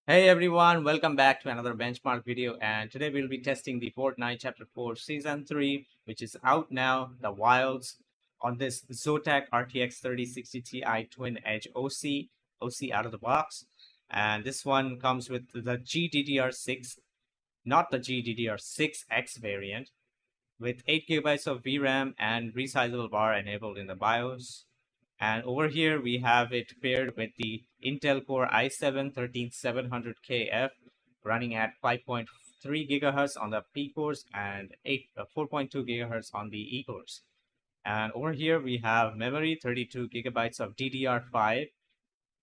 Hey everyone, welcome back to another benchmark video, and today we'll be testing the Fortnite Chapter 4 Season 3, which is out now, the wilds, on this Zotac RTX 3060 Ti Twin Edge OC out of the box. And this one comes with the GDDR6, not the GDDR6X variant, with 8 GB of VRAM and resizable bar enabled in the BIOS. And over here, we have it paired with the Intel Core i7-13700KF running at 5.3 GHz on the P cores and 4.2 GHz on the E cores. And over here, we have memory, 32 GB of DDR5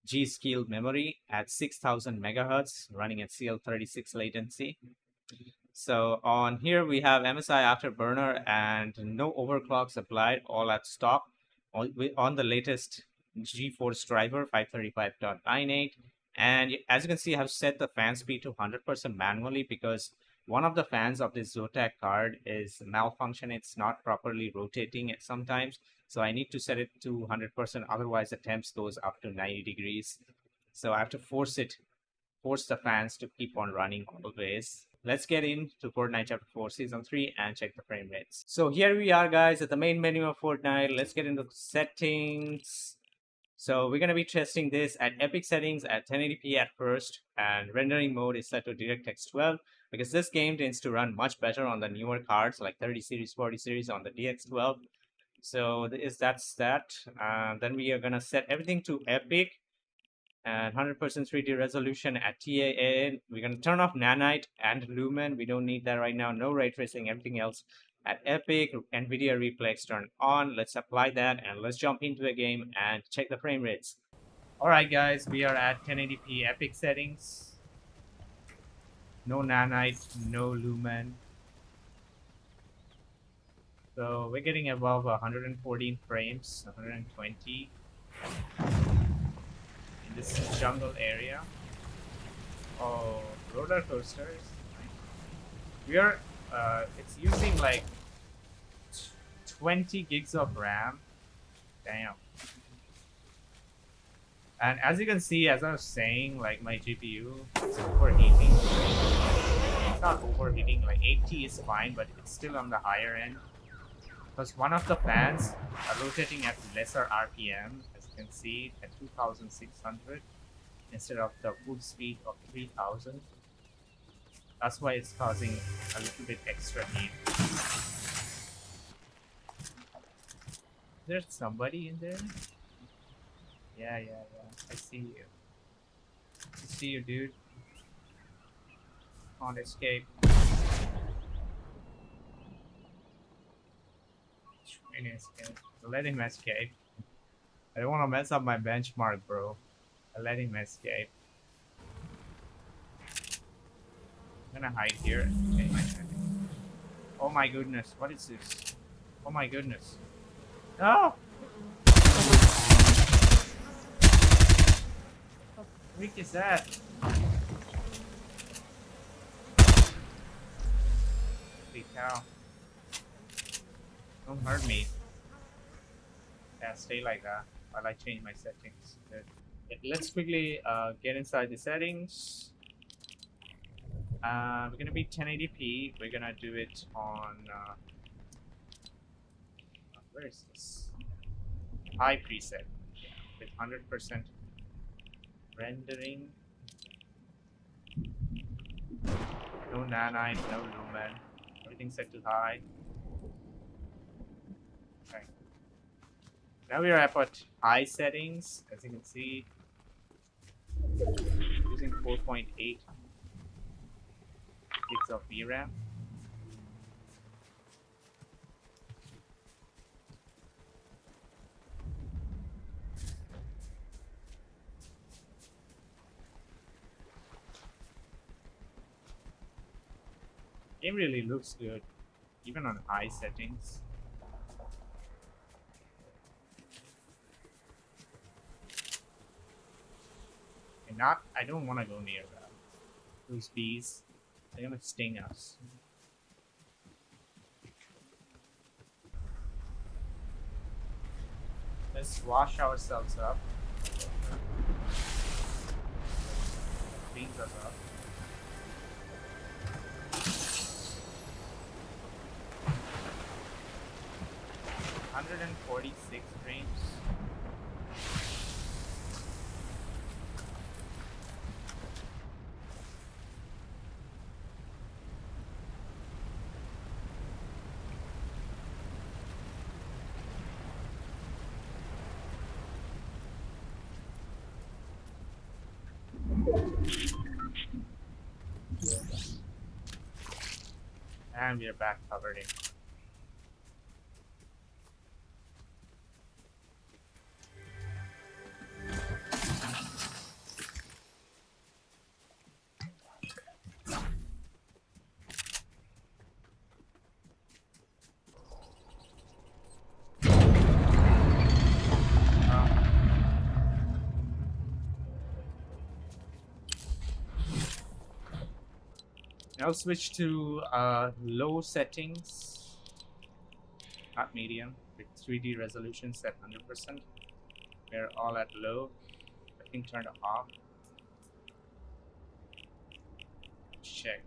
G-Skill memory at 6000 MHz running at CL36 latency. So on here, we have MSI Afterburner and no overclocks applied, all at stock on the latest GeForce driver 535.98. And as you can see, I have set the fan speed to 100% manually because one of the fans of this Zotac card is malfunctioning. It's not properly rotating it sometimes. So I need to set it to 100%. Otherwise, the temps goes up to 90 degrees. So I have to force the fans to keep on running always. Let's get into Fortnite Chapter 4 Season 3 and check the frame rates. So here we are, guys, at the main menu of Fortnite. Let's get into settings. So we're going to be testing this at EPIC settings at 1080p at first, and rendering mode is set to DirectX 12 because this game tends to run much better on the newer cards like 30 series, 40 series on the DX12. So that's that. Then we are going to set everything to EPIC and 100% 3D resolution at TAA. We're going to turn off Nanite and Lumen. We don't need that right now. No ray tracing, everything else at EPIC. NVIDIA Reflex turn on. Let's apply that and let's jump into the game and check the frame rates. Alright guys, we are at 1080p EPIC settings. No Nanite, no Lumen. So we're getting above 114 frames, 120. This jungle area. Oh, roller coasters. We are it's using like 20 gigs of RAM. Damn. And as you can see, as I was saying, like my GPU is overheating. It's not overheating, like 80 is fine, but it's still on the higher end because one of the fans are rotating at lesser RPM, as you can see, at 2600 instead of the full speed of 3000. That's why it's causing a little bit extra heat. There's somebody in there? Yeah. I see you. I see you, dude. Can't escape. Let him escape. I don't want to mess up my benchmark, bro. I let him escape. I'm gonna hide here. Okay. Oh my goodness, what is this? Oh my goodness. No! What the freak is that? Holy cow. Don't hurt me. Yeah, stay like that while I change my settings. Good. Let's quickly get inside the settings. We're gonna be 1080p. We're gonna do it on where is this? High preset with 100% rendering. No Nanite, no Lumen. Everything set to high. Okay. Now we are at high settings, as you can see, using 4.8 gigs of VRAM. Game really looks good, even on high settings. I don't want to go near that. Those bees, they're gonna sting us. Let's wash ourselves up. Beans us up. 146 frames. And we are back covered in. Now switch to low settings, not medium, with 3D resolution set 100%. We're all at low. I think turn it off. Check.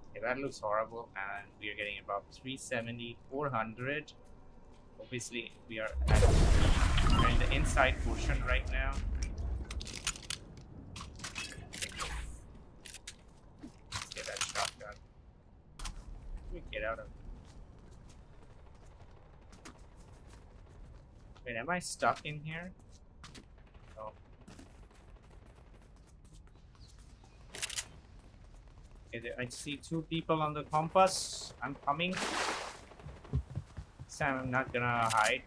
Okay, that looks horrible, and we are getting about 370, 400. Obviously, we're in the inside portion right now. Get out of. Wait, am I stuck in here? No. Okay, I see 2 people on the compass. I'm coming. This time I'm not gonna hide.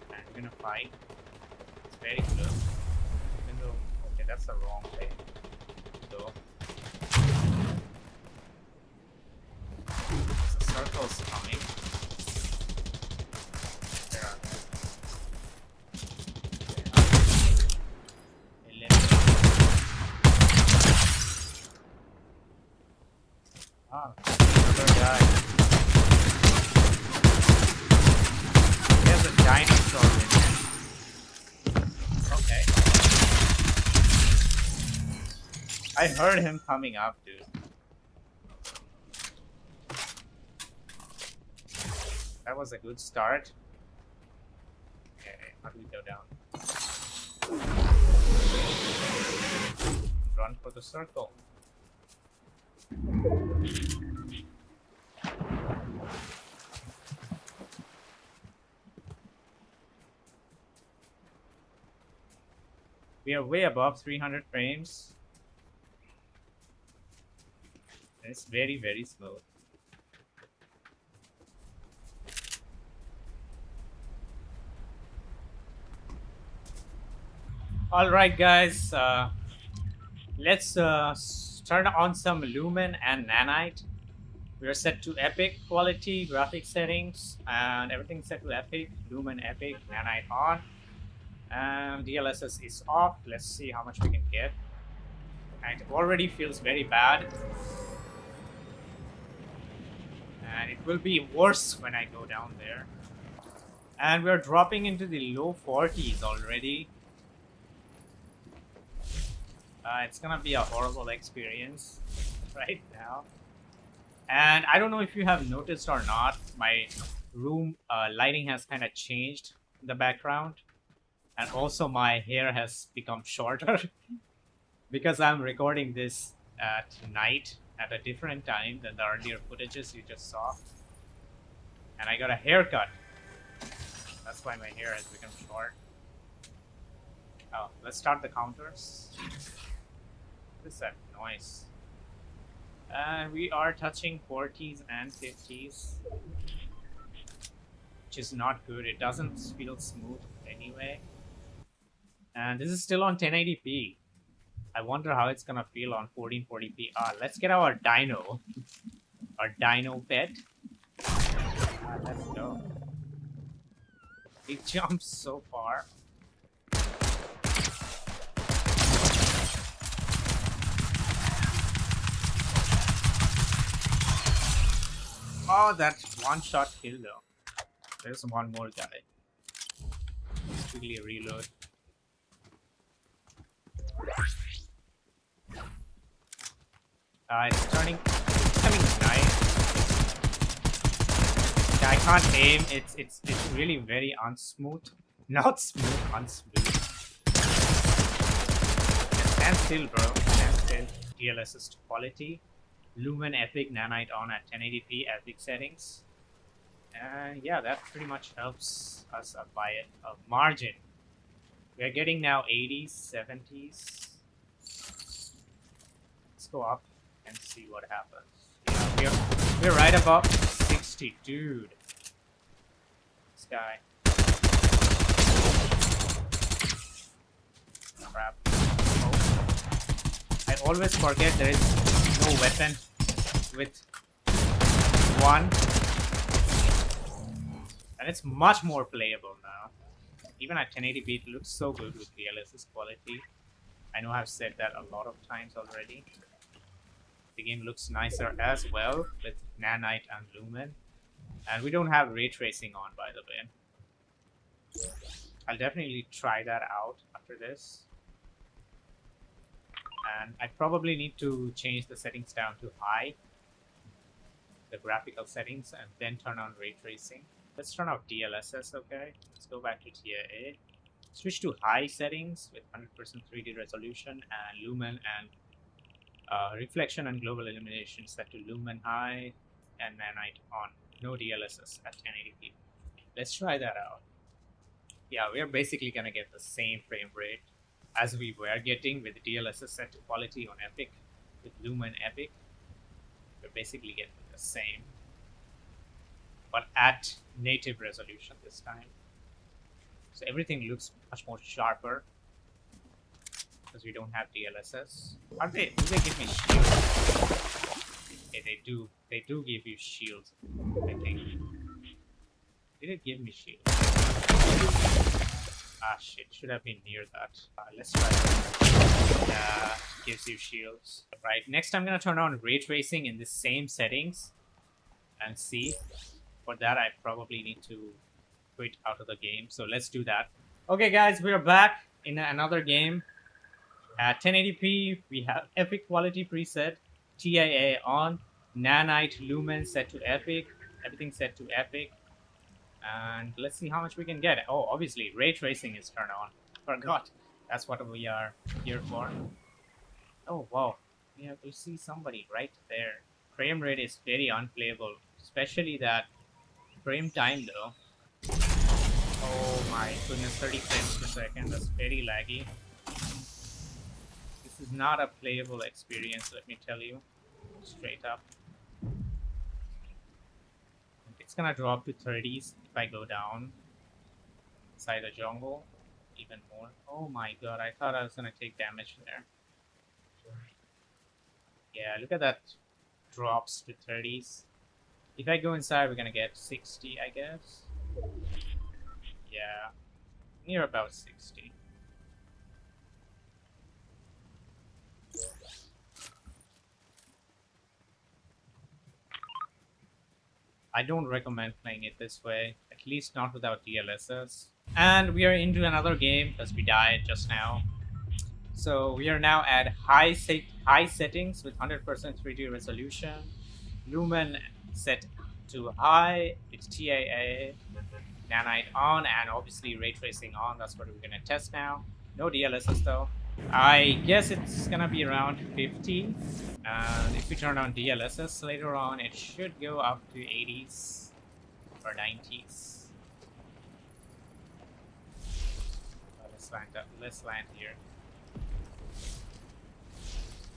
I'm gonna fight. It's very close. Even though, okay, that's the wrong way. So. Circles coming. There are another guy. There's a dinosaur in there. Okay. I heard him coming up, dude. That was a good start. Okay, how do we go down? Run for the circle. We are way above 300 frames. And it's very, very smooth. All right, guys, let's turn on some Lumen and Nanite. We are set to EPIC quality, graphic settings, and everything set to EPIC. Lumen, EPIC, Nanite on, and DLSS is off. Let's see how much we can get. And it already feels very bad, and it will be worse when I go down there. And we're dropping into the low 40s already. It's gonna be a horrible experience right now. And I don't know if you have noticed or not, my room lighting has kind of changed in the background. And also my hair has become shorter because I'm recording this at night at a different time than the earlier footages you just saw. And I got a haircut. That's why my hair has become short. Oh, let's start the counters. What is that noise? We are touching 40s and 50s, which is not good. It doesn't feel smooth anyway. And this is still on 1080p. I wonder how it's gonna feel on 1440p. Let's get our dino pet. Let's go. It jumps so far. Oh, that one-shot kill though. There's one more guy. Let's quickly reload. It's coming nice. Yeah, I can't aim. It's really very unsmooth. Not smooth, unsmooth. Stand still, bro. Stand still. DLSS quality. Lumen EPIC NANITE on at 1080p EPIC settings. And yeah, that pretty much helps us by a margin. We are getting now 80s, 70s. Let's go up and see what happens. Yeah, we're right above 60, dude. This guy. Crap. Oh. I always forget there is no weapon with one. And it's much more playable now. Even at 1080p, it looks so good with DLSS quality. I know I've said that a lot of times already. The game looks nicer as well with Nanite and Lumen. And we don't have ray tracing on, by the way. I'll definitely try that out after this. And I probably need to change the settings down to high, the graphical settings, and then turn on ray tracing. Let's turn off DLSS, okay? Let's go back to TIA. Switch to high settings with 100% 3D resolution and Lumen and reflection and global illumination set to Lumen high and Nanite on. No DLSS at 1080p. Let's try that out. Yeah, we're basically gonna get the same frame rate as we were getting with DLSS set to quality on EPIC with Lumen EPIC. We're basically getting the same, but at native resolution this time. So everything looks much more sharper because we don't have DLSS. Do they give me shields? Okay, they do. They do give you shields, I think. Did it give me shields? Ah, shit. Should have been near that. Let's try that. Yeah, gives you shields. Right, next I'm gonna turn on ray tracing in the same settings and see. For that, I probably need to quit out of the game. So let's do that. Okay, guys, we're back in another game. At 1080p, we have EPIC quality preset, TIA on, Nanite Lumen set to EPIC, everything set to EPIC. And let's see how much we can get. Oh, obviously, ray tracing is turned on. Forgot. That's what we are here for. Oh, wow. We have to see somebody right there. Frame rate is very unplayable, especially that frame time, though. Oh my goodness, 30 frames per second. That's very laggy. This is not a playable experience, let me tell you. Straight up. It's gonna drop to 30s if I go down inside the jungle. Even more. Oh my god, I thought I was gonna take damage there. Yeah, look at that. Drops to 30s. If I go inside, we're gonna get 60, I guess. Yeah, near about 60. I don't recommend playing it this way, at least not without DLSS. And we are into another game because we died just now. So we are now at high settings with 100% 3D resolution. Lumen set to high. It's TIA, Nanite on, and obviously ray tracing on. That's what we're gonna test now. No DLSS though. I guess it's gonna be around 50. And if we turn on DLSS later on, it should go up to 80s or 90s. Let's land here.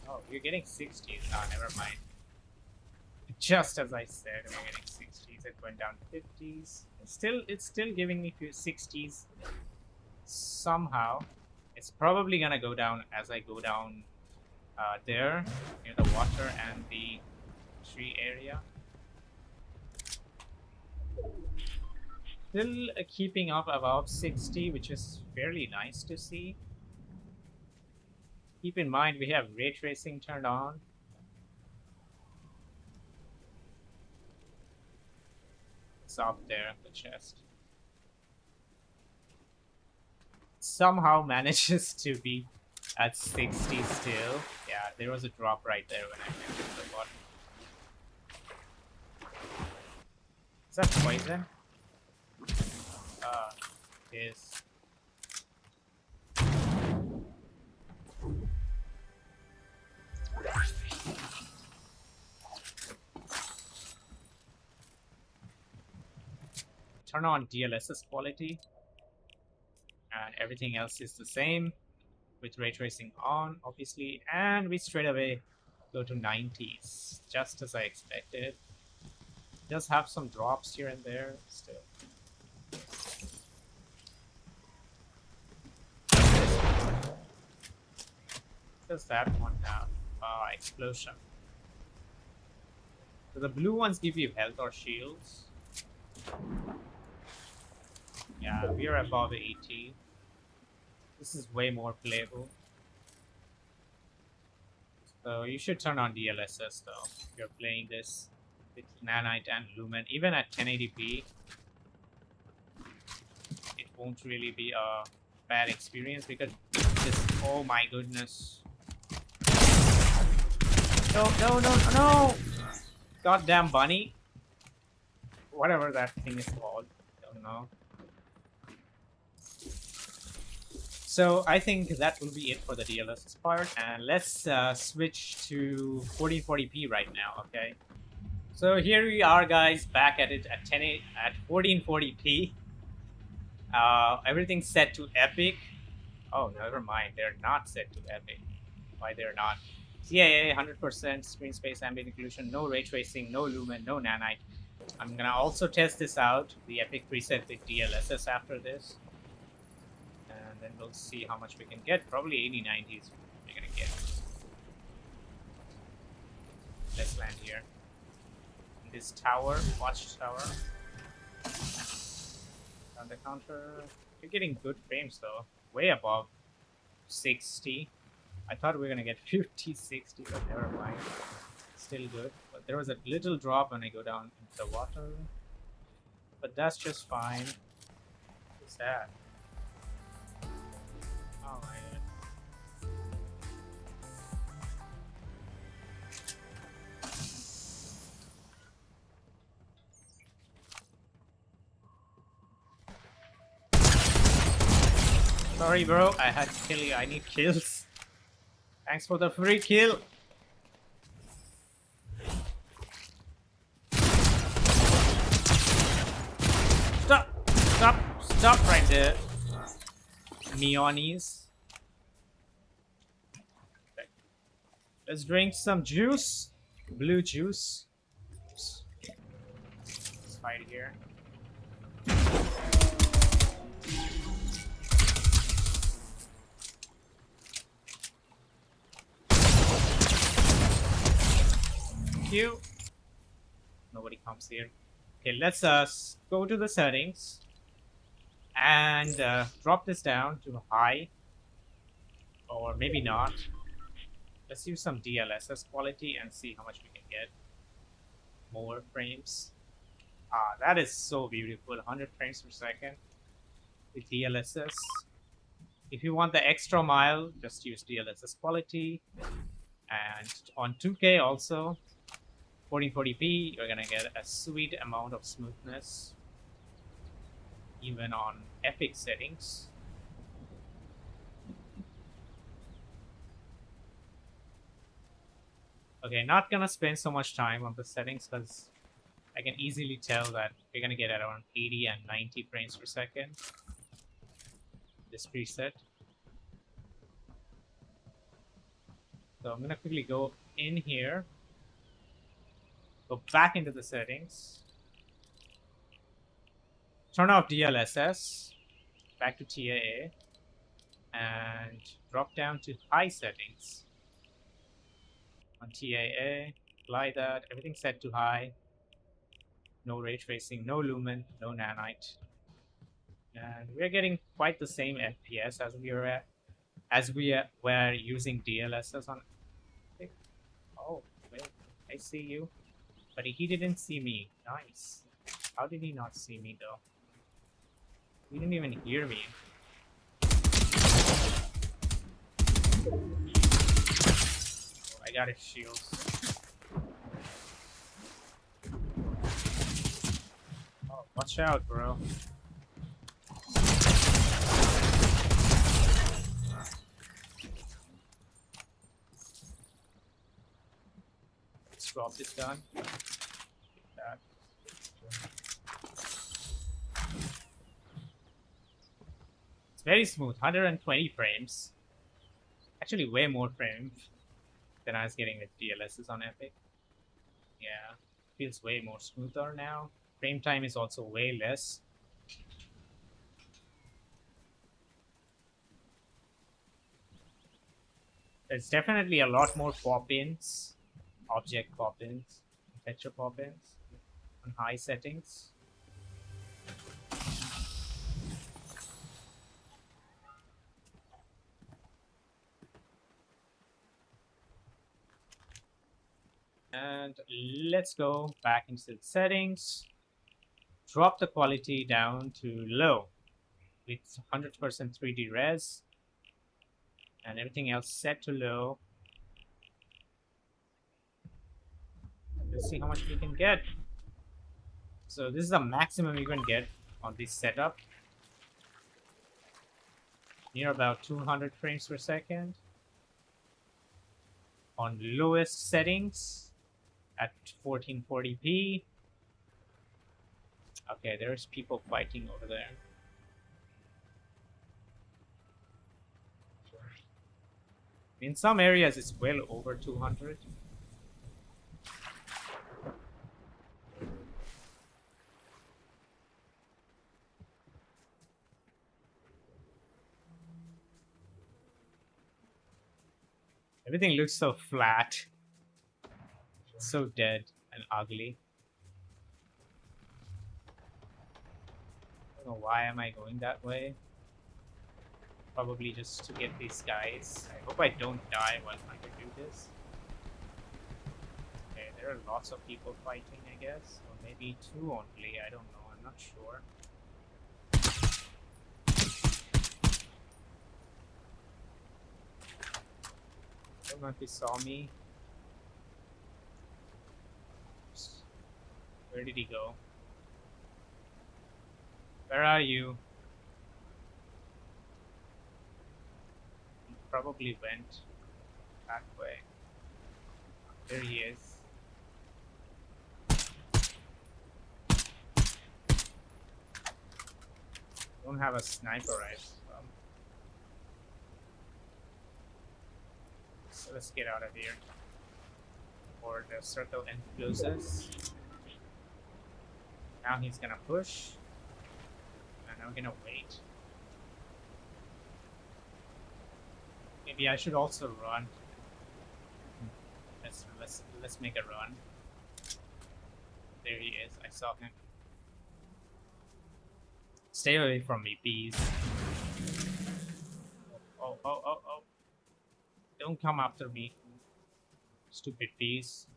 Oh, you're getting 60s. Oh, never mind. Just as I said, we're getting 60s. It went down to 50s. It's still giving me 60s. Somehow, it's probably gonna go down as I go down there near the water and the tree area. Still keeping up above 60, which is fairly nice to see. Keep in mind we have ray tracing turned on. It's up there, the chest. Somehow manages to be At 60 still. Yeah, there was a drop right there when I went to the bottom. Is that poison? It is. Turn on DLSS quality, and everything else is the same with ray tracing on, obviously, and we straight away go to 90s, just as I expected. Does have some drops here and there still. Does that one now? Explosion. So the blue ones give you health or shields. Yeah, we are above 80. This is way more playable. So you should turn on DLSS though if you're playing this with Nanite and Lumen. Even at 1080p, it won't really be a bad experience because this. Oh my goodness! No! Goddamn bunny! Whatever that thing is called, don't know. So I think that will be it for the DLSS part, and let's switch to 1440p right now. Okay. So here we are, guys, back at it at 1440p. Everything's set to EPIC. Oh, never mind. They're not set to EPIC. Why they're not? CIA 100% screen space ambient occlusion, no ray tracing, no lumen, no nanite. I'm gonna also test this out, the EPIC preset with DLSS after this. And then we'll see how much we can get. Probably 80, 90 is what we're gonna get. Let's land here. In this tower, watchtower. On the counter. You're getting good frames though. Way above 60. I thought we were gonna get 50, 60, but never mind. Still good. But there was a little drop when I go down into the water. But that's just fine. What's that? Oh my god. Sorry bro, I had to kill you. I need kills. Thanks for the free kill. Stop right there. Neonies. Let's drink some juice. Blue juice. Oops. Let's fight here. You. Nobody comes here. Okay, let's go to the settings and drop this down to high, or maybe not. Let's use some DLSS quality and see how much we can get. More frames. Ah, that is so beautiful. 100 frames per second with DLSS. If you want the extra mile, just use DLSS quality. And on 2K also, 1440p, you're gonna get a sweet amount of smoothness, even on EPIC settings. Okay, not gonna spend so much time on the settings because I can easily tell that you're gonna get around 80 and 90 frames per second. This preset. So I'm gonna quickly go in here. Go back into the settings. Turn off DLSS. Back to TAA. And drop down to high settings. On TAA, apply that. Everything's set to high. No ray tracing, no lumen, no nanite. And we're getting quite the same FPS as we were using DLSS on. Oh, wait, I see you. But he didn't see me. Nice. How did he not see me though? He didn't even hear me. I got his shields. Oh, watch out, bro. Let's drop this gun. That. It's very smooth, 120 frames. Actually, way more frames than I was getting with DLSS on Epic. Yeah, feels way more smoother now. Frame time is also way less. There's definitely a lot more pop-ins, object pop-ins, texture pop-ins on high settings. And let's go back into the settings. Drop the quality down to low with 100% 3D res. And everything else set to low. Let's see how much we can get. So this is the maximum you can get on this setup. Near about 200 frames per second. On lowest settings at 1440p. Okay, there's people fighting over there. In some areas it's well over 200. Everything looks so flat, so dead and ugly. I don't know why am I going that way. Probably just to get these guys. I hope I don't die while trying to do this. Okay, there are lots of people fighting, I guess. Or maybe two only, I don't know, I'm not sure. I don't know if he saw me. Where did he go? Where are you? He probably went that way. There he is. Don't have a sniper rifle. So let's get out of here before the circle encloses. Now he's gonna push, and I'm gonna wait. Maybe I should also run. Let's make a run. There he is. I saw him. Stay away from me, please. Oh. Don't come after me. Stupid bees.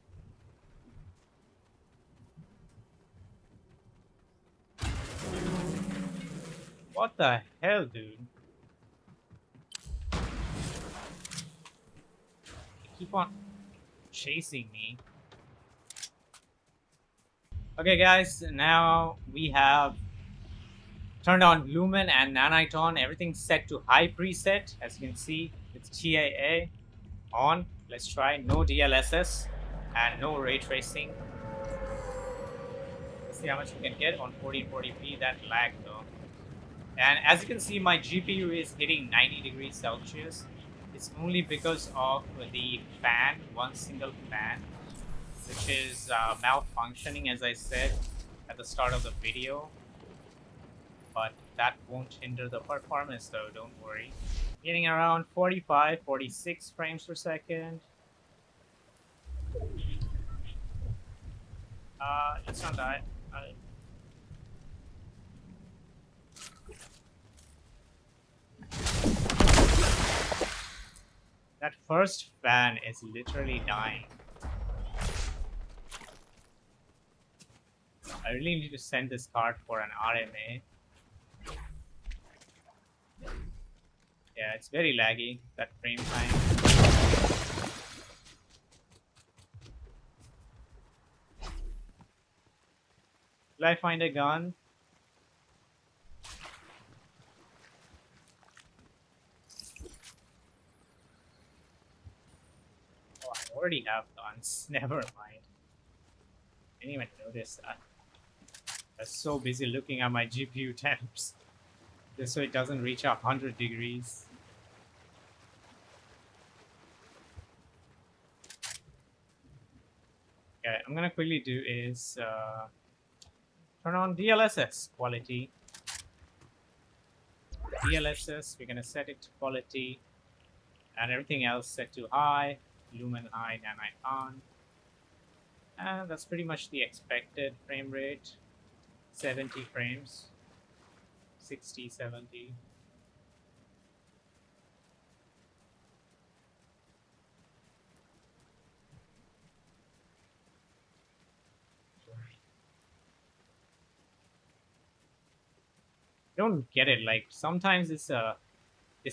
What the hell, dude? They keep on chasing me. Okay guys, now we have turned on Lumen and Nanite on. Everything's set to high preset. As you can see, it's GAA on. Let's try. No DLSS and no ray tracing. Let's see how much we can get on 1440p. That lag though. And as you can see, my GPU is hitting 90 degrees Celsius. It's only because of the fan, one single fan, which is malfunctioning, as I said at the start of the video. But that won't hinder the performance though, don't worry. Getting around 45, 46 frames per second. Let's not die. That first fan is literally dying. I really need to send this card for an RMA. Yeah, it's very laggy, that frame time. Will I find a gun? Oh, I already have guns. Never mind. Didn't even notice that. I was so busy looking at my GPU temps just so it doesn't reach 100 degrees. Okay, I'm gonna quickly do is turn on DLSS quality. DLSS, we're gonna set it to quality, and everything else set to high. Lumen high, nanite on. And that's pretty much the expected frame rate. 70 frames. 60, 70. Don't get it. Like sometimes this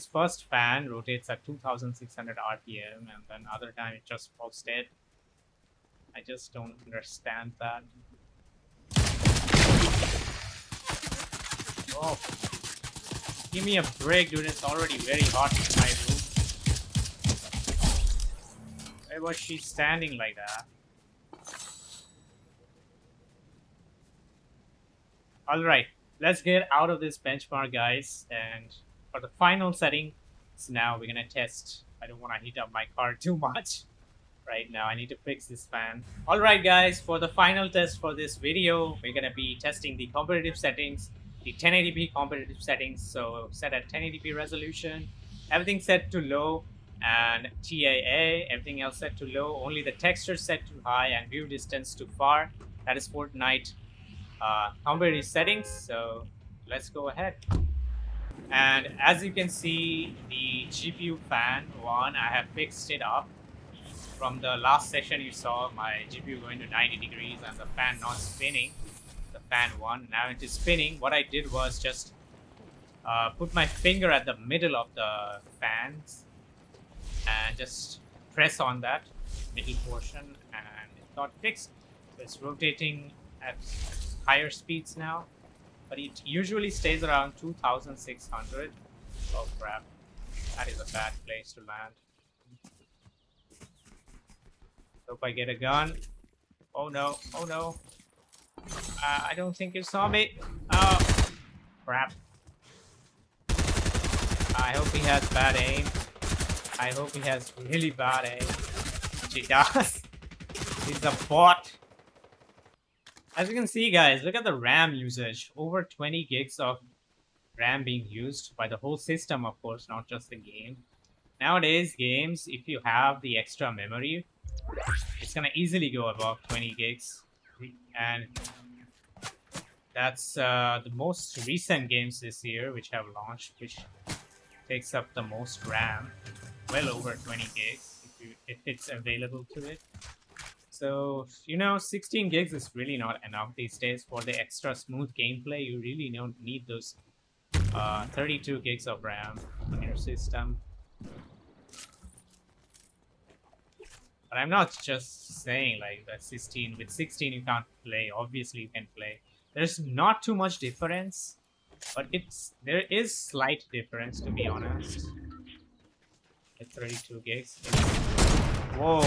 first fan rotates at 2600 RPM, and then other time it just falls dead. I just don't understand that. Oh, give me a break, dude. It's already very hot in my room. Why was she standing like that? Alright, let's get out of this benchmark, guys. And for the final setting, so now we're gonna test. I don't want to heat up my car too much right now. I need to fix this fan. Alright, guys, for the final test for this video, we're gonna be testing the competitive settings, the 1080p competitive settings. So set at 1080p resolution, everything set to low, and TAA, everything else set to low. Only the texture set to high and view distance to far. That is Fortnite competitive settings. So let's go ahead. And as you can see, the GPU fan one, I have fixed it up. From the last session, you saw my GPU going to 90 degrees and the fan not spinning. The fan one, now it is spinning. What I did was just put my finger at the middle of the fans and just press on that middle portion, and it got fixed. So it's rotating at higher speeds now, but it usually stays around 2600. Oh crap, that is a bad place to land. Hope I get a gun. Oh no, oh no. I don't think you saw me. Oh crap. I hope he has bad aim. I hope he has really bad aim, which he does. He's a bot. As you can see, guys, look at the RAM usage. Over 20 gigs of RAM being used by the whole system, of course, not just the game. Nowadays, games, if you have the extra memory, it's gonna easily go above 20 gigs. And that's the most recent games this year which have launched, which takes up the most RAM, well over 20 gigs if it's available to it. So, you know, 16 gigs is really not enough these days for the extra smooth gameplay. You really don't need those 32 gigs of RAM on your system. But I'm not just saying like that 16, with 16 you can't play. Obviously you can play. There's not too much difference, but there is slight difference, to be honest. It's 32 gigs. Whoa.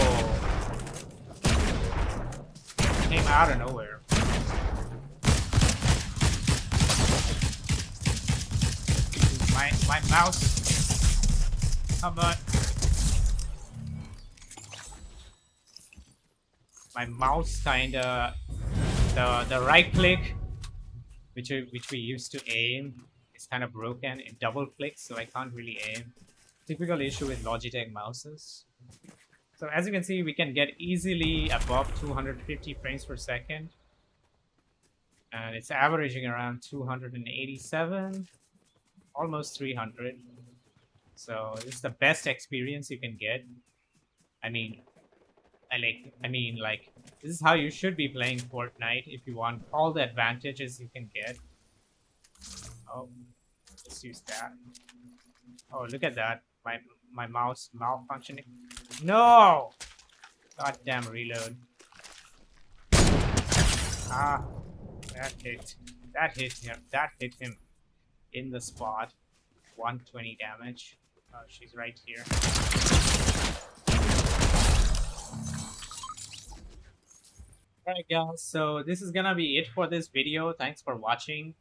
Came out of nowhere. My mouse. Come on. My mouse kinda the right click, which we used to aim, is kind of broken. It double clicks, so I can't really aim. Typical issue with Logitech mouses. So as you can see, we can get easily above 250 frames per second. And it's averaging around 287, almost 300. So it's the best experience you can get. I mean, this is how you should be playing Fortnite if you want all the advantages you can get. Oh, let's use that. Oh, look at that. My mouse malfunctioning. No! Goddamn reload. Ah, that hit. That hit him. That hit him in the spot. 120 damage. Oh, she's right here. Alright guys, so this is gonna be it for this video. Thanks for watching.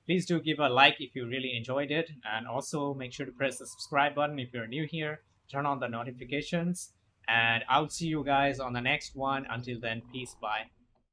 Please do give a like if you really enjoyed it, and also make sure to press the subscribe button if you're new here. Turn on the notifications, and I'll see you guys on the next one. Until then, peace, bye.